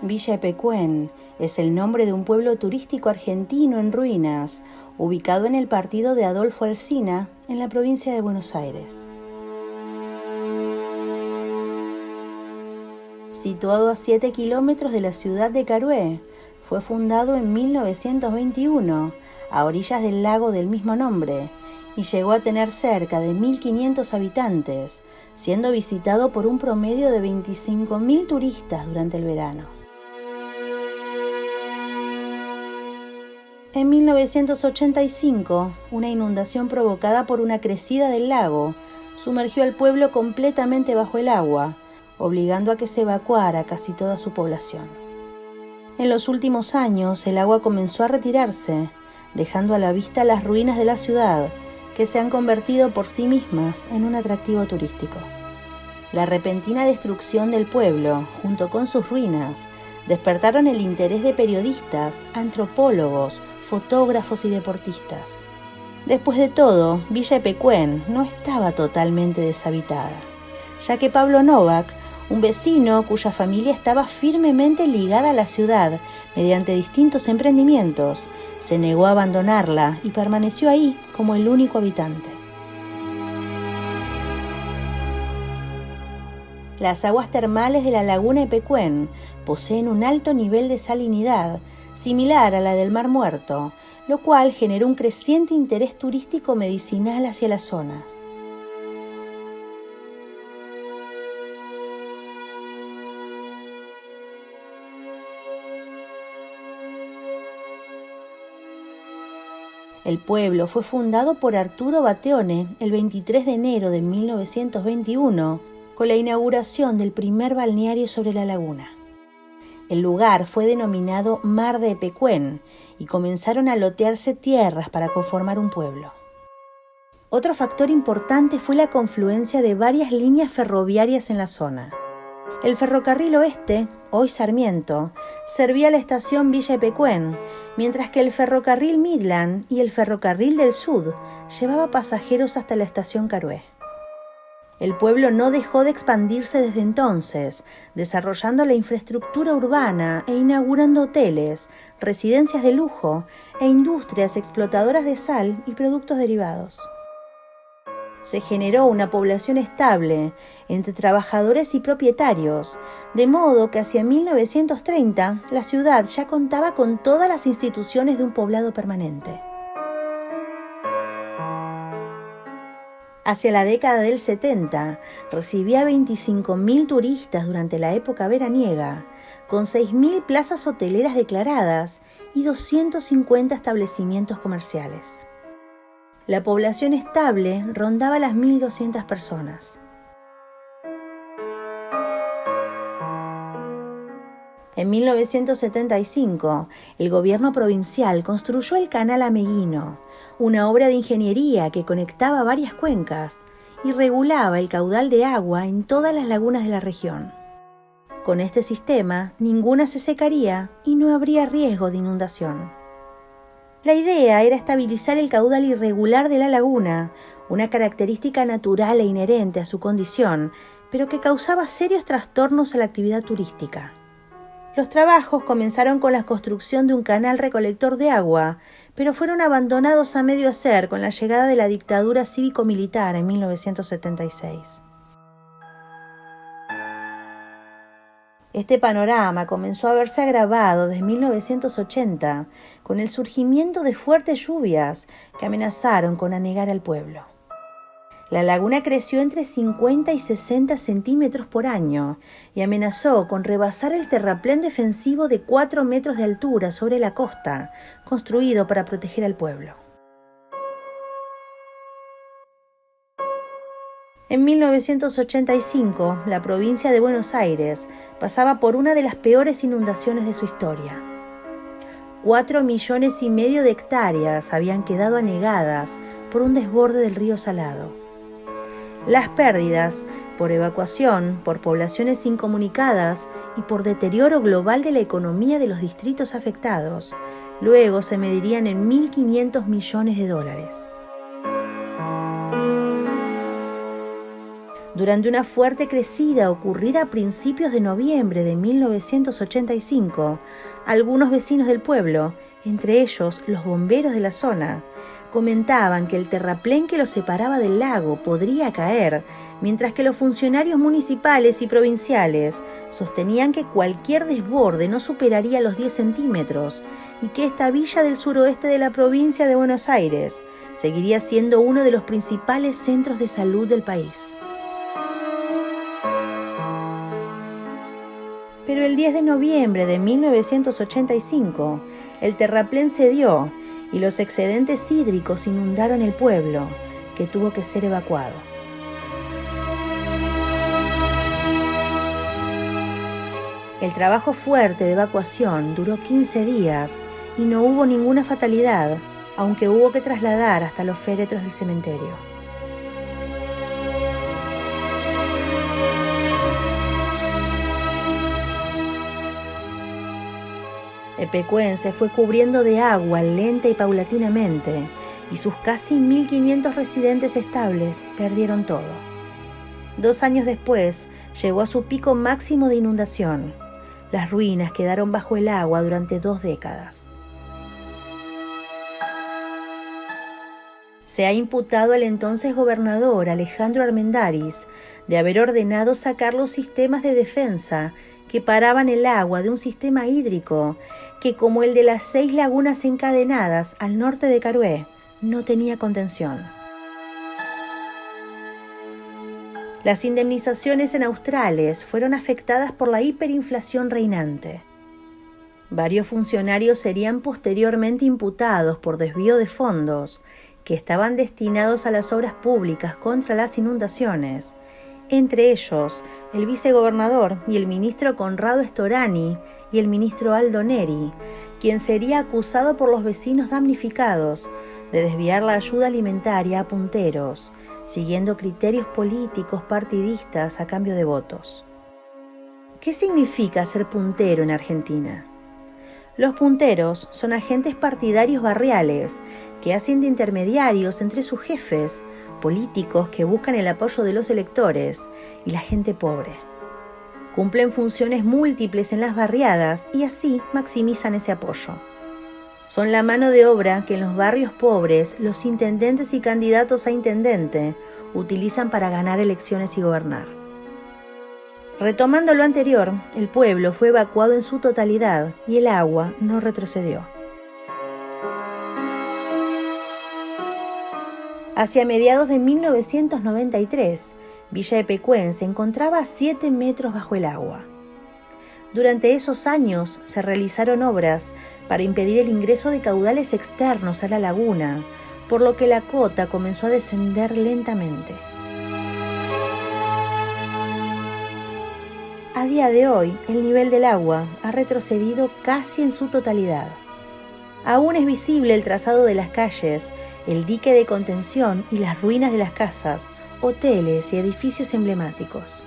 Villa Epecuén es el nombre de un pueblo turístico argentino en ruinas, ubicado en el partido de Adolfo Alsina, en la provincia de Buenos Aires. Situado a 7 kilómetros de la ciudad de Carué, fue fundado en 1921, a orillas del lago del mismo nombre, y llegó a tener cerca de 1.500 habitantes, siendo visitado por un promedio de 25.000 turistas durante el verano. En 1985, una inundación provocada por una crecida del lago sumergió al pueblo completamente bajo el agua, obligando a que se evacuara casi toda su población. En los últimos años, el agua comenzó a retirarse, dejando a la vista las ruinas de la ciudad, que se han convertido por sí mismas en un atractivo turístico. La repentina destrucción del pueblo, junto con sus ruinas, despertaron el interés de periodistas, antropólogos, fotógrafos y deportistas. Después de todo, Villa Epecuén no estaba totalmente deshabitada, ya que Pablo Novak, un vecino cuya familia estaba firmemente ligada a la ciudad mediante distintos emprendimientos, se negó a abandonarla y permaneció ahí como el único habitante. Las aguas termales de la laguna Epecuén poseen un alto nivel de salinidad, similar a la del Mar Muerto, lo cual generó un creciente interés turístico medicinal hacia la zona. El pueblo fue fundado por Arturo Battione el 23 de enero de 1921, con la inauguración del primer balneario sobre la laguna. El lugar fue denominado Mar de Epecuén y comenzaron a lotearse tierras para conformar un pueblo. Otro factor importante fue la confluencia de varias líneas ferroviarias en la zona. El ferrocarril oeste, hoy Sarmiento, servía a la estación Villa Epecuén, mientras que el ferrocarril Midland y el ferrocarril del Sud llevaba pasajeros hasta la estación Carué. El pueblo no dejó de expandirse desde entonces, desarrollando la infraestructura urbana e inaugurando hoteles, residencias de lujo e industrias explotadoras de sal y productos derivados. Se generó una población estable entre trabajadores y propietarios, de modo que hacia 1930 la ciudad ya contaba con todas las instituciones de un poblado permanente. Hacia la década del 70, recibía 25.000 turistas durante la época veraniega, con 6.000 plazas hoteleras declaradas y 250 establecimientos comerciales. La población estable rondaba las 1.200 personas. En 1975, el gobierno provincial construyó el Canal Ameguino, una obra de ingeniería que conectaba varias cuencas y regulaba el caudal de agua en todas las lagunas de la región. Con este sistema, ninguna se secaría y no habría riesgo de inundación. La idea era estabilizar el caudal irregular de la laguna, una característica natural e inherente a su condición, pero que causaba serios trastornos a la actividad turística. Los trabajos comenzaron con la construcción de un canal recolector de agua, pero fueron abandonados a medio hacer con la llegada de la dictadura cívico-militar en 1976. Este panorama comenzó a verse agravado desde 1980 con el surgimiento de fuertes lluvias que amenazaron con anegar al pueblo. La laguna creció entre 50 y 60 centímetros por año y amenazó con rebasar el terraplén defensivo de 4 metros de altura sobre la costa, construido para proteger al pueblo. En 1985, la provincia de Buenos Aires pasaba por una de las peores inundaciones de su historia. 4,5 millones de hectáreas habían quedado anegadas por un desborde del río Salado. Las pérdidas, por evacuación, por poblaciones incomunicadas y por deterioro global de la economía de los distritos afectados, luego se medirían en 1.500 millones de dólares. Durante una fuerte crecida ocurrida a principios de noviembre de 1985, algunos vecinos del pueblo, entre ellos los bomberos de la zona, comentaban que el terraplén que los separaba del lago podría caer, mientras que los funcionarios municipales y provinciales sostenían que cualquier desborde no superaría los 10 centímetros y que esta villa del suroeste de la provincia de Buenos Aires seguiría siendo uno de los principales centros de salud del país. Pero el 10 de noviembre de 1985, el terraplén cedió y los excedentes hídricos inundaron el pueblo, que tuvo que ser evacuado. El trabajo fuerte de evacuación duró 15 días y no hubo ninguna fatalidad, aunque hubo que trasladar hasta los féretros del cementerio. Epecuén se fue cubriendo de agua lenta y paulatinamente, y sus casi 1.500 residentes estables perdieron todo. 2 años después, llegó a su pico máximo de inundación. Las ruinas quedaron bajo el agua durante 2 décadas. Se ha imputado al entonces gobernador Alejandro Armendáriz de haber ordenado sacar los sistemas de defensa que paraban el agua de un sistema hídrico que, como el de las 6 lagunas encadenadas al norte de Carué, no tenía contención. Las indemnizaciones en australes fueron afectadas por la hiperinflación reinante. Varios funcionarios serían posteriormente imputados por desvío de fondos que estaban destinados a las obras públicas contra las inundaciones, entre ellos el vicegobernador y el ministro Conrado Storani y el ministro Aldo Neri, quien sería acusado por los vecinos damnificados de desviar la ayuda alimentaria a punteros, siguiendo criterios políticos partidistas a cambio de votos. ¿Qué significa ser puntero en Argentina? Los punteros son agentes partidarios barriales que hacen de intermediarios entre sus jefes, políticos que buscan el apoyo de los electores, y la gente pobre. Cumplen funciones múltiples en las barriadas y así maximizan ese apoyo. Son la mano de obra que en los barrios pobres los intendentes y candidatos a intendente utilizan para ganar elecciones y gobernar. Retomando lo anterior, el pueblo fue evacuado en su totalidad y el agua no retrocedió. Hacia mediados de 1993, Villa Epecuén se encontraba a 7 metros bajo el agua. Durante esos años se realizaron obras para impedir el ingreso de caudales externos a la laguna, por lo que la cota comenzó a descender lentamente. A día de hoy, el nivel del agua ha retrocedido casi en su totalidad. Aún es visible el trazado de las calles, el dique de contención y las ruinas de las casas, hoteles y edificios emblemáticos.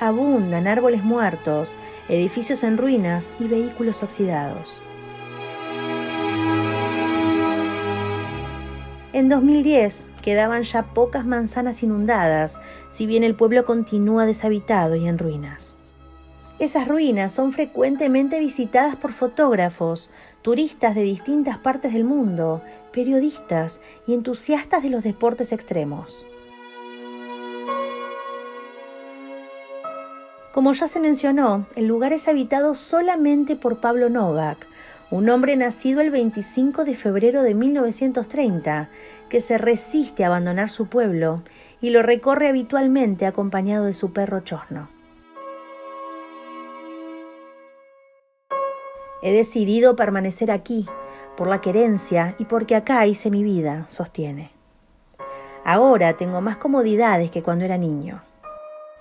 Abundan árboles muertos, edificios en ruinas y vehículos oxidados. En 2010 quedaban ya pocas manzanas inundadas, si bien el pueblo continúa deshabitado y en ruinas. Esas ruinas son frecuentemente visitadas por fotógrafos, turistas de distintas partes del mundo, periodistas y entusiastas de los deportes extremos. Como ya se mencionó, el lugar es habitado solamente por Pablo Novak, un hombre nacido el 25 de febrero de 1930, que se resiste a abandonar su pueblo y lo recorre habitualmente acompañado de su perro Chosno. He decidido permanecer aquí, por la querencia y porque acá hice mi vida, sostiene. Ahora tengo más comodidades que cuando era niño.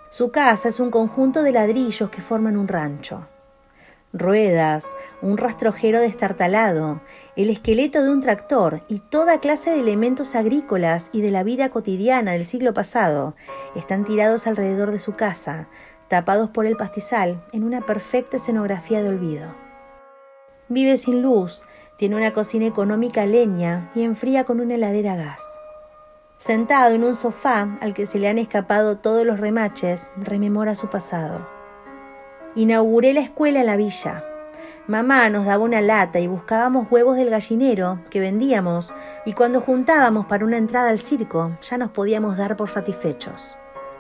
Su casa es un conjunto de ladrillos que forman un rancho. Ruedas, un rastrojero destartalado, el esqueleto de un tractor y toda clase de elementos agrícolas y de la vida cotidiana del siglo pasado están tirados alrededor de su casa, tapados por el pastizal en una perfecta escenografía de olvido. Vive sin luz, tiene una cocina económica a leña y enfría con una heladera a gas. Sentado en un sofá al que se le han escapado todos los remaches, rememora su pasado. Inauguré la escuela en la villa. Mamá nos daba una lata y buscábamos huevos del gallinero que vendíamos, y cuando juntábamos para una entrada al circo ya nos podíamos dar por satisfechos.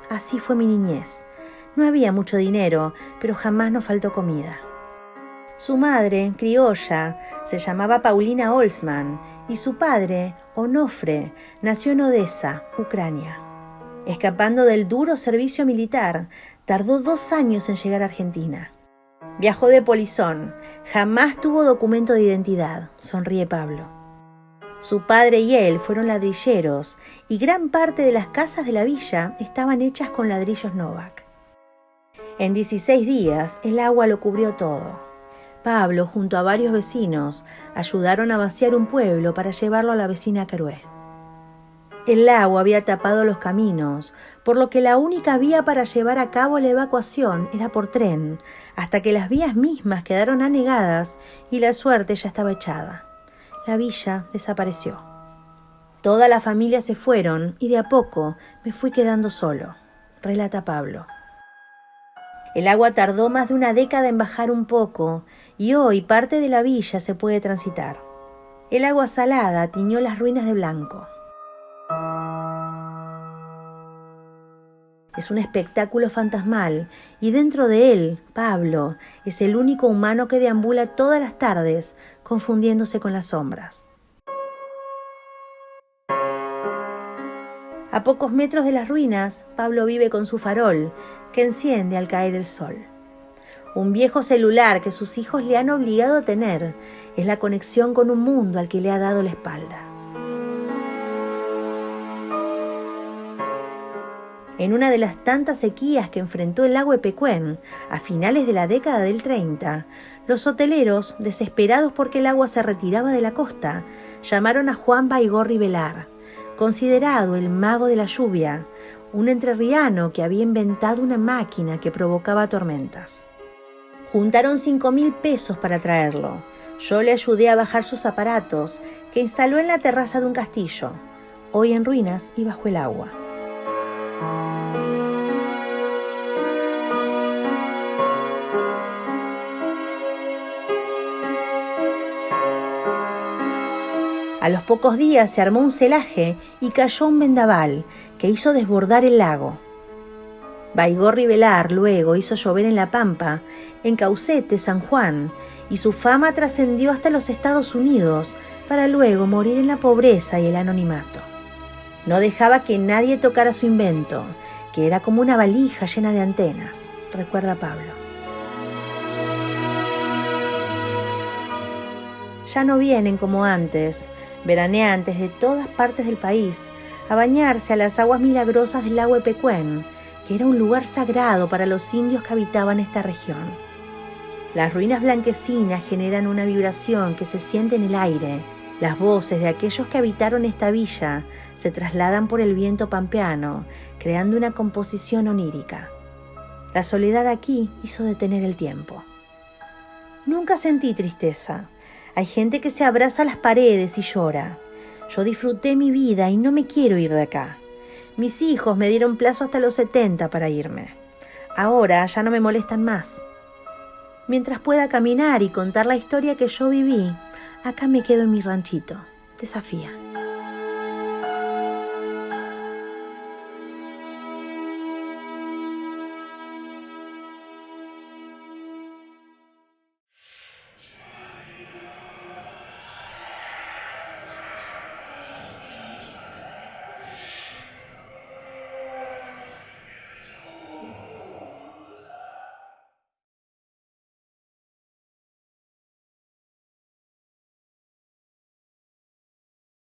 Así fue mi niñez. No había mucho dinero, pero jamás nos faltó comida. Su madre, criolla, se llamaba Paulina Holzman y su padre, Onofre, nació en Odessa, Ucrania. Escapando del duro servicio militar, tardó 2 años en llegar a Argentina. Viajó de polizón, jamás tuvo documento de identidad, sonríe Pablo. Su padre y él fueron ladrilleros y gran parte de las casas de la villa estaban hechas con ladrillos Novak. En 16 días el agua lo cubrió todo. Pablo, junto a varios vecinos, ayudaron a vaciar un pueblo para llevarlo a la vecina Carué. El agua había tapado los caminos, por lo que la única vía para llevar a cabo la evacuación era por tren, hasta que las vías mismas quedaron anegadas y la suerte ya estaba echada. La villa desapareció. Toda la familia se fueron y de a poco me fui quedando solo, relata Pablo. El agua tardó más de una década en bajar un poco y hoy parte de la villa se puede transitar. El agua salada tiñó las ruinas de blanco. Es un espectáculo fantasmal y dentro de él, Pablo es el único humano que deambula todas las tardes confundiéndose con las sombras. A pocos metros de las ruinas, Pablo vive con su farol, que enciende al caer el sol. Un viejo celular que sus hijos le han obligado a tener es la conexión con un mundo al que le ha dado la espalda. En una de las tantas sequías que enfrentó el lago Epecuén a finales de la década del 30, los hoteleros, desesperados porque el agua se retiraba de la costa, llamaron a Juan Baigorri Velar, considerado el mago de la lluvia, un entrerriano que había inventado una máquina que provocaba tormentas. Juntaron 5.000 pesos para traerlo. Yo le ayudé a bajar sus aparatos, que instaló en la terraza de un castillo, hoy en ruinas y bajo el agua. A los pocos días se armó un celaje y cayó un vendaval que hizo desbordar el lago. Baigorri Velar luego hizo llover en La Pampa, en Caucete, San Juan, y su fama trascendió hasta los Estados Unidos para luego morir en la pobreza y el anonimato. No dejaba que nadie tocara su invento, que era como una valija llena de antenas, recuerda Pablo. Ya no vienen como antes, veraneantes de todas partes del país, a bañarse a las aguas milagrosas del lago Epecuén, que era un lugar sagrado para los indios que habitaban esta región. Las ruinas blanquecinas generan una vibración que se siente en el aire. Las voces de aquellos que habitaron esta villa se trasladan por el viento pampeano, creando una composición onírica. La soledad aquí hizo detener el tiempo. Nunca sentí tristeza. Hay gente que se abraza a las paredes y llora. Yo disfruté mi vida y no me quiero ir de acá. Mis hijos me dieron plazo hasta los 70 para irme. Ahora ya no me molestan más. Mientras pueda caminar y contar la historia que yo viví, acá me quedo en mi ranchito. Desafía.